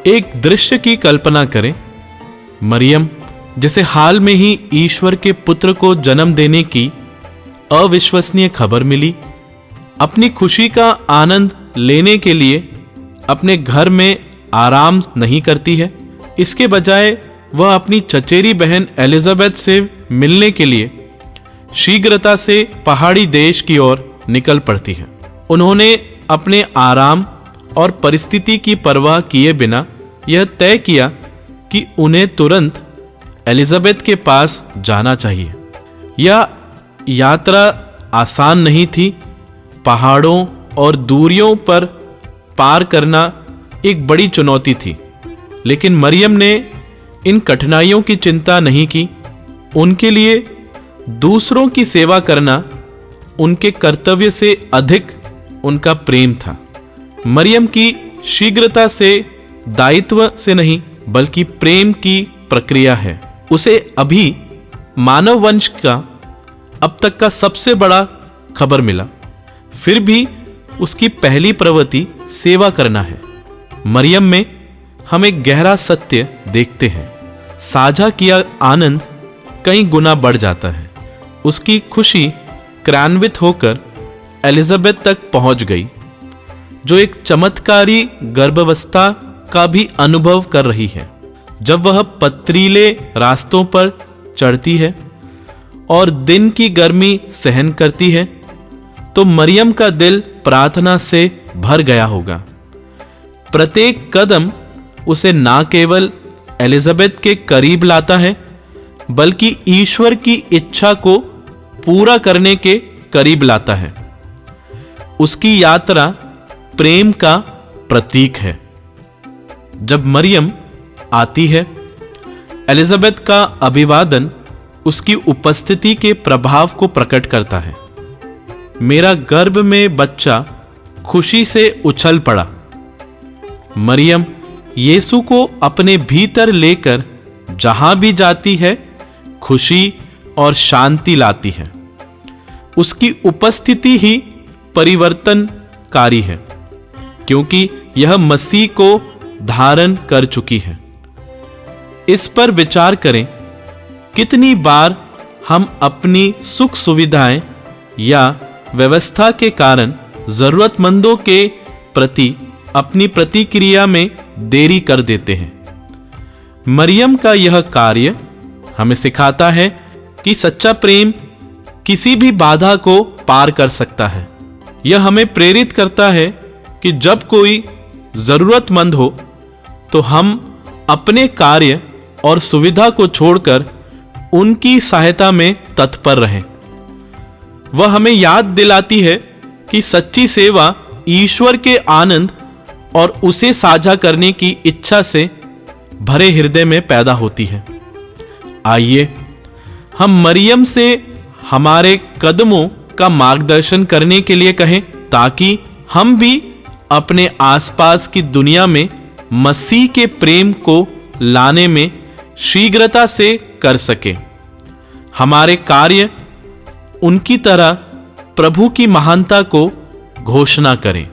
एक दृश्य की कल्पना करें। मरियम, जिसे हाल में ही ईश्वर के पुत्र को जन्म देने की अविश्वसनीय खबर मिली, अपनी खुशी का आनंद लेने के लिए अपने घर में आराम नहीं करती है। इसके बजाय वह अपनी चचेरी बहन एलिजाबेथ से मिलने के लिए शीघ्रता से पहाड़ी देश की ओर निकल पड़ती है। उन्होंने अपने आराम और परिस्थिति की परवाह किए बिना यह तय किया कि उन्हें तुरंत एलिजाबेथ के पास जाना चाहिए। यह यात्रा आसान नहीं थी। पहाड़ों और दूरियों पर पार करना एक बड़ी चुनौती थी, लेकिन मरियम ने इन कठिनाइयों की चिंता नहीं की। उनके लिए दूसरों की सेवा करना उनके कर्तव्य से अधिक उनका प्रेम था। मरियम की शीघ्रता से दायित्व से नहीं, बल्कि प्रेम की प्रक्रिया है। उसे अभी मानव वंश का अब तक का सबसे बड़ा खबर मिला, फिर भी उसकी पहली प्रवृत्ति सेवा करना है। मरियम में हम एक गहरा सत्य देखते हैं। साझा किया आनंद कई गुना बढ़ जाता है। उसकी खुशी क्रान्वित होकर एलिजाबेथ तक पहुंच गई, जो एक चमत्कारी गर्भावस्था का भी अनुभव कर रही है। जब वह पथरीले रास्तों पर चढ़ती है और दिन की गर्मी सहन करती है, तो मरियम का दिल प्रार्थना से भर गया होगा। प्रत्येक कदम उसे ना केवल एलिजाबेथ के करीब लाता है, बल्कि ईश्वर की इच्छा को पूरा करने के करीब लाता है। उसकी यात्रा प्रेम का प्रतीक है। जब मरियम आती है, एलिजाबेथ का अभिवादन उसकी उपस्थिति के प्रभाव को प्रकट करता है। मेरा गर्भ में बच्चा खुशी से उछल पड़ा। मरियम यीशु को अपने भीतर लेकर जहां भी जाती है, खुशी और शांति लाती है। उसकी उपस्थिति ही परिवर्तनकारी है, क्योंकि यह मसीह को धारण कर चुकी है। इस पर विचार करें, कितनी बार हम अपनी सुख सुविधाएं या व्यवस्था के कारण जरूरतमंदों के प्रति अपनी प्रतिक्रिया में देरी कर देते हैं। मरियम का यह कार्य हमें सिखाता है कि सच्चा प्रेम किसी भी बाधा को पार कर सकता है। यह हमें प्रेरित करता है कि जब कोई जरूरतमंद हो तो हम अपने कार्य और सुविधा को छोड़कर उनकी सहायता में तत्पर रहें। वह हमें याद दिलाती है कि सच्ची सेवा ईश्वर के आनंद और उसे साझा करने की इच्छा से भरे हृदय में पैदा होती है। आइए हम मरियम से हमारे कदमों का मार्गदर्शन करने के लिए कहें, ताकि हम भी अपने आसपास की दुनिया में मसीह के प्रेम को लाने में शीघ्रता से कर सकें। हमारे कार्य उनकी तरह प्रभु की महानता को घोषणा करें।